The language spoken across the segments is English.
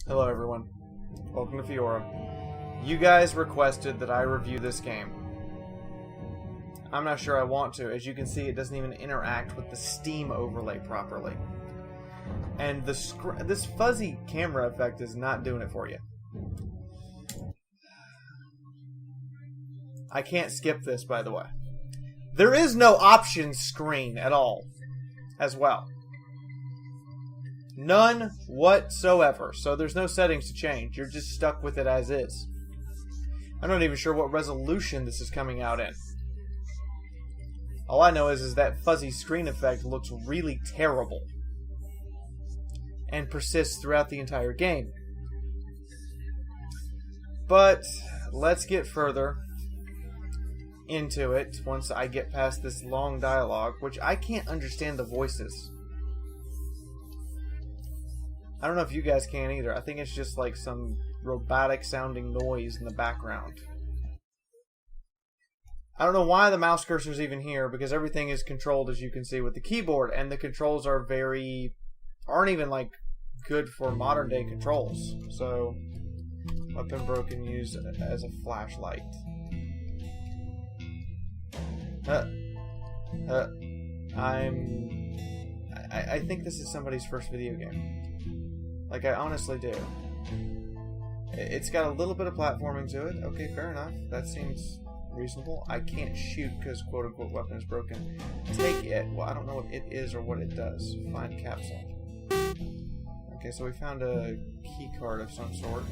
Hello everyone, welcome to Fiaura. You guys requested that I review this game. I'm not sure I want to. As you can see, it doesn't even interact with the Steam overlay properly. And this fuzzy camera effect is not doing it for you. I can't skip this, by the way. There is no options screen at all, as well. None whatsoever. So there's no settings to change. You're just stuck with it as is. I'm not even sure what resolution this is coming out in. All I know is that fuzzy screen effect looks really terrible. And persists throughout the entire game. But let's get further into it once I get past this long dialogue, which I can't understand the voices. I don't know if you guys can either. I think it's just like some robotic sounding noise in the background. I don't know why the mouse cursor is even here, because everything is controlled, as you can see, with the keyboard, and the controls aren't even like good for modern day controls. So, weapon broken, used as a flashlight. I think this is somebody's first video game. Like, I honestly do. It's got a little bit of platforming to it. Okay, fair enough. That seems reasonable. I can't shoot because quote-unquote weapon is broken. Take it. Well, I don't know what it is or what it does. Find capsule. Okay, so we found a key card of some sort.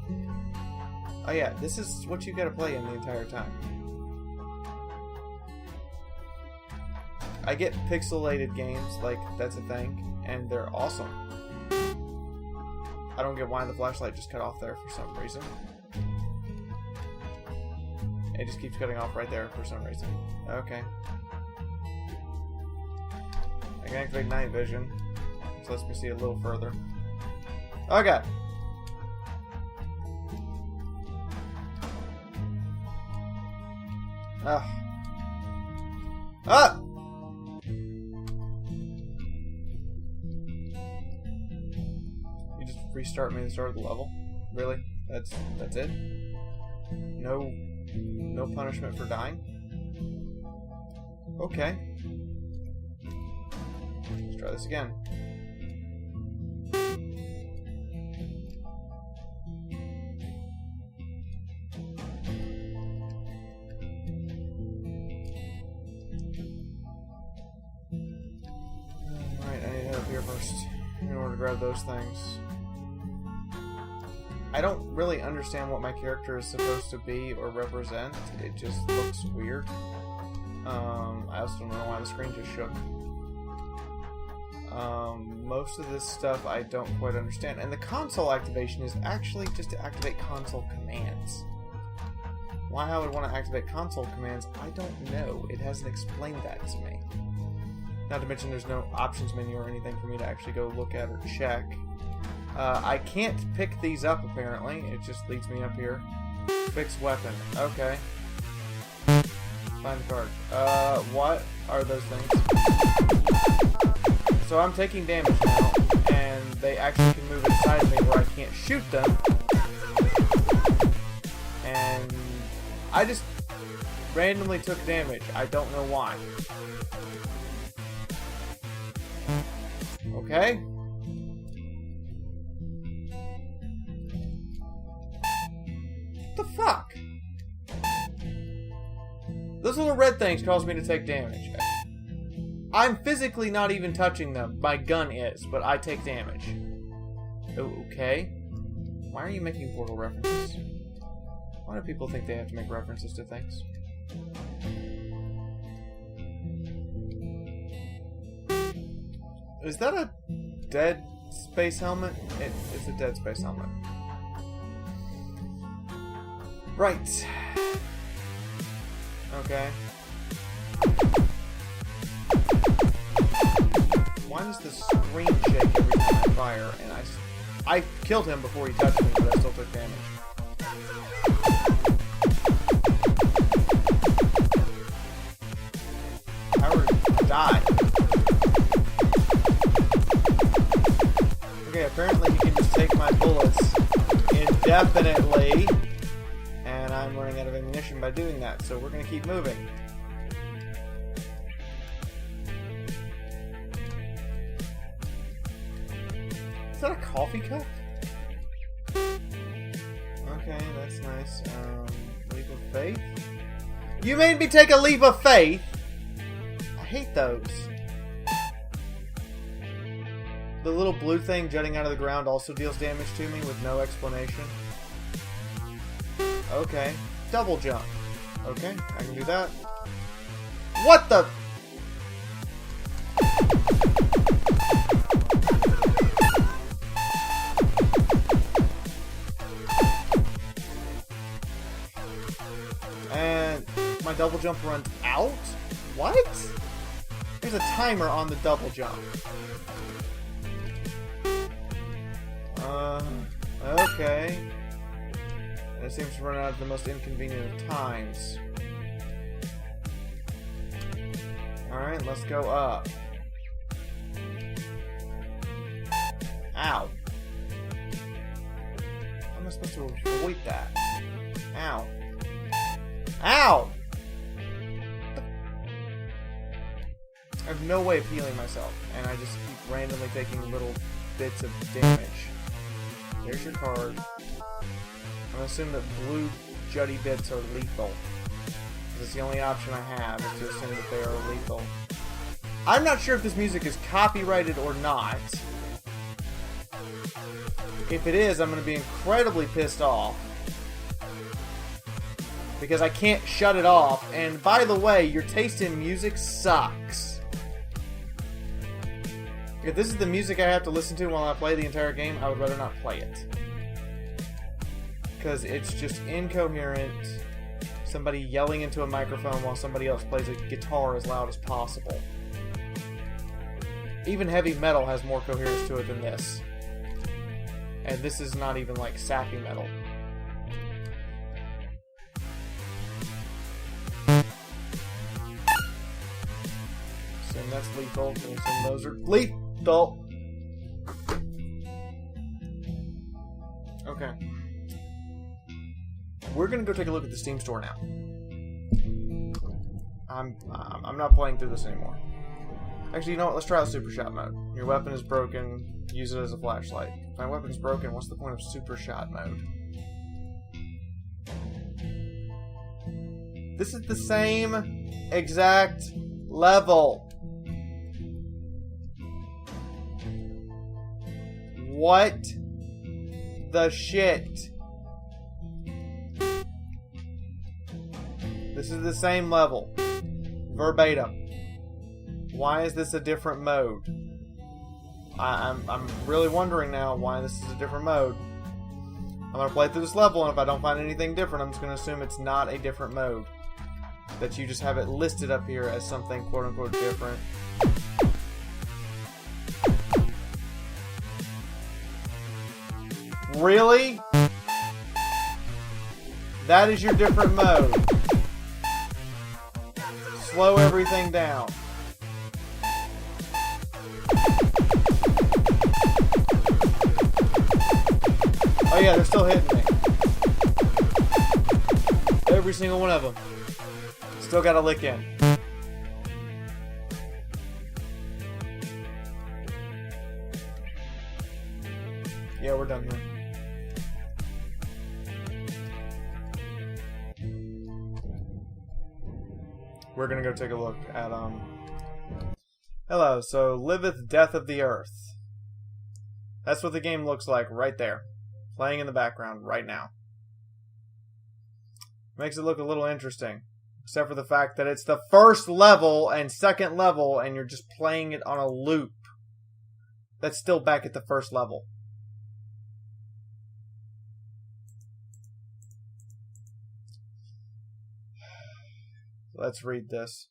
And... oh yeah, this is what you gotta play in the entire time. I get pixelated games, like, that's a thing, and they're awesome. I don't get why the flashlight just cut off there for some reason. It just keeps cutting off right there for some reason. Okay. I can activate night vision, which lets me see a little further. Okay. Ah! Restart me at the start of the level? Really? That's it? No punishment for dying? Okay. Let's try this again. Alright, I need to head up here first in order to grab those things. I don't really understand what my character is supposed to be or represent. It just looks weird. I also don't know why the screen just shook. Most of this stuff I don't quite understand. And the console activation is actually just to activate console commands. Why I would want to activate console commands, I don't know. It hasn't explained that to me. Not to mention there's no options menu or anything for me to actually go look at or check. I can't pick these up, apparently. It just leads me up here. Fix weapon. Okay. Find the card. What are those things? So I'm taking damage now, and they actually can move inside of me where I can't shoot them. And I just randomly took damage. I don't know why. Okay. What the fuck? Those little red things cause me to take damage. I'm physically not even touching them. My gun is, but I take damage. Okay. Why are you making Portal references? Why do people think they have to make references to things? Is that a dead space helmet? It's a dead space helmet. Right. Okay. Why does the screen shake every time I fire? And I killed him before he touched me, but I still took damage. Fiaura died. Okay, apparently he can just take my bullets indefinitely. And I'm running out of ammunition by doing that, so we're going to keep moving. Is that a coffee cup? Okay, that's nice. Leap of faith? You made me take a leap of faith? I hate those. The little blue thing jutting out of the ground also deals damage to me with no explanation. Okay. Double jump. Okay, I can do that. What the? And my double jump runs out? What? There's a timer on the double jump. Okay. And it seems to run out at the most inconvenient of times. Alright, let's go up. Ow. How am I supposed to avoid that? Ow. Ow! I have no way of healing myself, and I just keep randomly taking little bits of damage. There's your card. I'm gonna assume that blue jutty bits are lethal. It's the only option I have, is to assume that they are lethal. I'm not sure if this music is copyrighted or not. If it is, I'm gonna be incredibly pissed off. Because I can't shut it off. And by the way, your taste in music sucks. If this is the music I have to listen to while I play the entire game, I would rather not play it. Because it's just incoherent. Somebody yelling into a microphone while somebody else plays a guitar as loud as possible. Even heavy metal has more coherence to it than this. And this is not even like sappy metal. Assume that's lethal. Assume those are lethal. Okay. We're gonna go take a look at the Steam store now. I'm not playing through this anymore. Actually, you know what? Let's try the Super Shot mode. Your weapon is broken. Use it as a flashlight. If my weapon's broken, what's the point of Super Shot mode? This is the same exact level. What the shit? This is the same level. Verbatim. Why is this a different mode? I'm really wondering now why this is a different mode. I'm going to play through this level, and if I don't find anything different, I'm just going to assume it's not a different mode. That you just have it listed up here as something quote-unquote different. Really? That is your different mode. Slow everything down. Oh yeah, they're still hitting me. Every single one of them. Still got a lick in. Yeah, we're done here. We're gonna go take a look at, Hello, so liveth death of the earth. That's what the game looks like right there. Playing in the background right now. Makes it look a little interesting. Except for the fact that it's the first level and second level and you're just playing it on a loop. That's still back at the first level. Let's read this.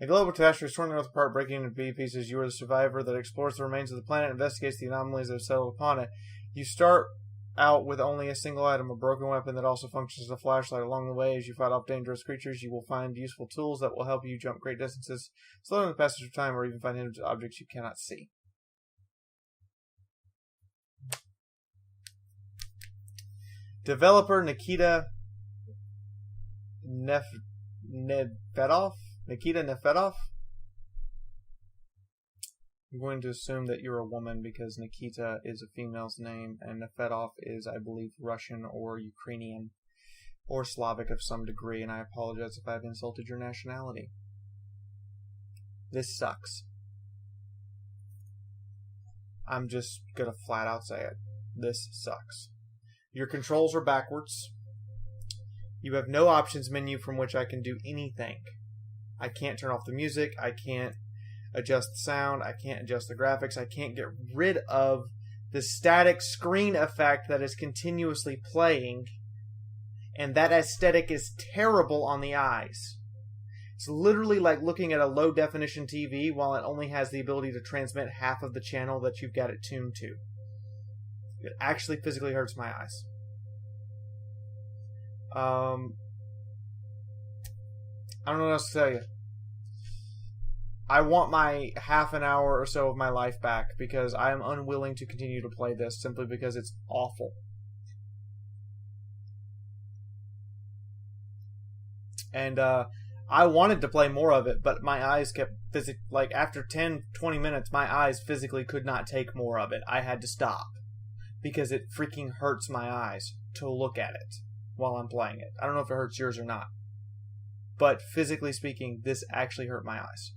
A global catastrophe is torn the Earth apart, breaking into B pieces. You are the survivor that explores the remains of the planet and investigates the anomalies that have settled upon it. You start out with only a single item, a broken weapon that also functions as a flashlight. Along the way, as you fight off dangerous creatures, you will find useful tools that will help you jump great distances, slow down the passage of time, or even find hidden objects you cannot see. Developer Nikita Nefedov? Nikita Nefedov? I'm going to assume that you're a woman because Nikita is a female's name and Nefedov is, I believe, Russian or Ukrainian or Slavic of some degree, and I apologize if I've insulted your nationality. This sucks. I'm just gonna flat out say it. This sucks. Your controls are backwards. You have no options menu from which I can do anything. I can't turn off the music. I can't adjust the sound. I can't adjust the graphics. I can't get rid of the static screen effect that is continuously playing. And that aesthetic is terrible on the eyes. It's literally like looking at a low definition TV while it only has the ability to transmit half of the channel that you've got it tuned to. It actually physically hurts my eyes. I don't know what else to tell you. I want my half an hour or so of my life back because I am unwilling to continue to play this simply because it's awful. And I wanted to play more of it, but my eyes kept like after 10, 20 minutes, my eyes physically could not take more of it. I had to stop because it freaking hurts my eyes to look at it while I'm playing it. I don't know if it hurts yours or not, but physically speaking, this actually hurt my eyes.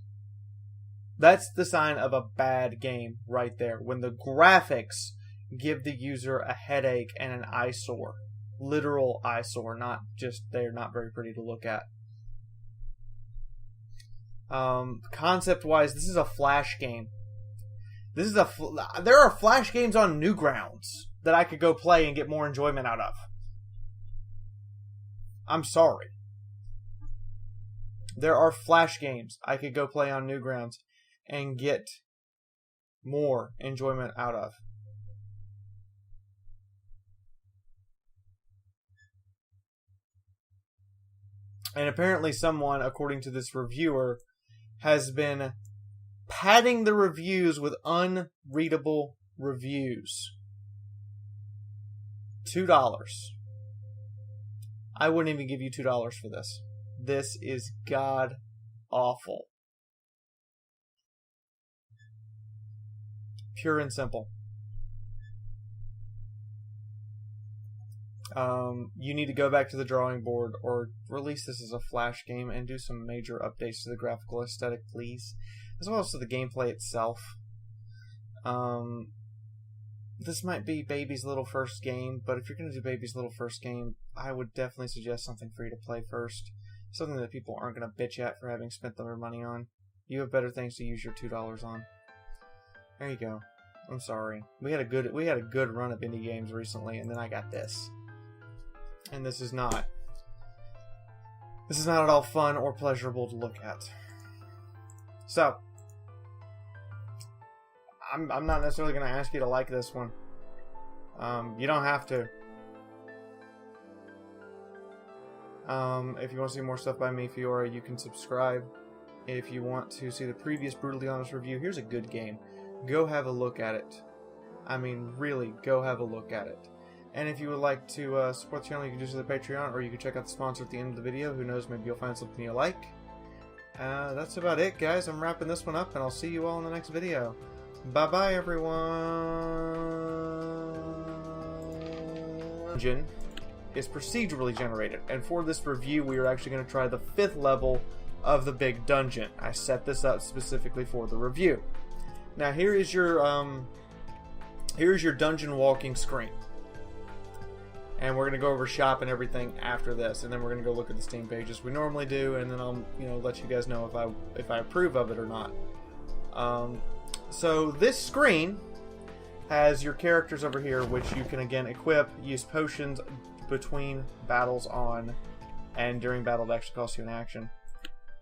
That's the sign of a bad game right there. When the graphics give the user a headache and an eyesore. Literal eyesore, not just they're not very pretty to look at. Concept-wise, this is a Flash game. There are Flash games on Newgrounds that I could go play and get more enjoyment out of. I'm sorry. There are Flash games I could go play on Newgrounds and get more enjoyment out of. And apparently someone, according to this reviewer, has been padding the reviews with unreadable reviews. $2. I wouldn't even give you $2 for this. This is god awful. Pure and simple. You need to go back to the drawing board or release this as a Flash game and do some major updates to the graphical aesthetic, please. As well as to the gameplay itself. This might be Baby's little first game, but if you're going to do Baby's little first game, I would definitely suggest something free to play first. Something that people aren't going to bitch at for having spent their money on. You have better things to use your $2 on. There you go. I'm sorry. We had a good run of indie games recently, and then I got this. And this is not at all fun or pleasurable to look at. So, I'm not necessarily going to ask you to like this one. You don't have to. If you want to see more stuff by me, Fiaura, you can subscribe. If you want to see the previous Brutally Honest review, here's a good game. Go have a look at it. I mean, really, go have a look at it. And if you would like to support the channel, you can do so with the Patreon, or you can check out the sponsor at the end of the video. Who knows, maybe you'll find something you like. That's about it, guys. I'm wrapping this one up, and I'll see you all in the next video. Bye-bye, everyone. Dungeon is procedurally generated, and for this review, we are actually going to try the 5th level of the big dungeon. I set this up specifically for the review. Now, here is your dungeon walking screen. And we're going to go over shop and everything after this, and then we're going to go look at the Steam pages we normally do, and then I'll let you guys know if I approve of it or not. So this screen has your characters over here, which you can again equip, use potions between battles on, and during battle it actually costs you an action,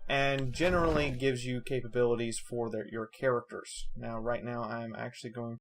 and generally gives you capabilities for your characters. Now, right now I'm actually going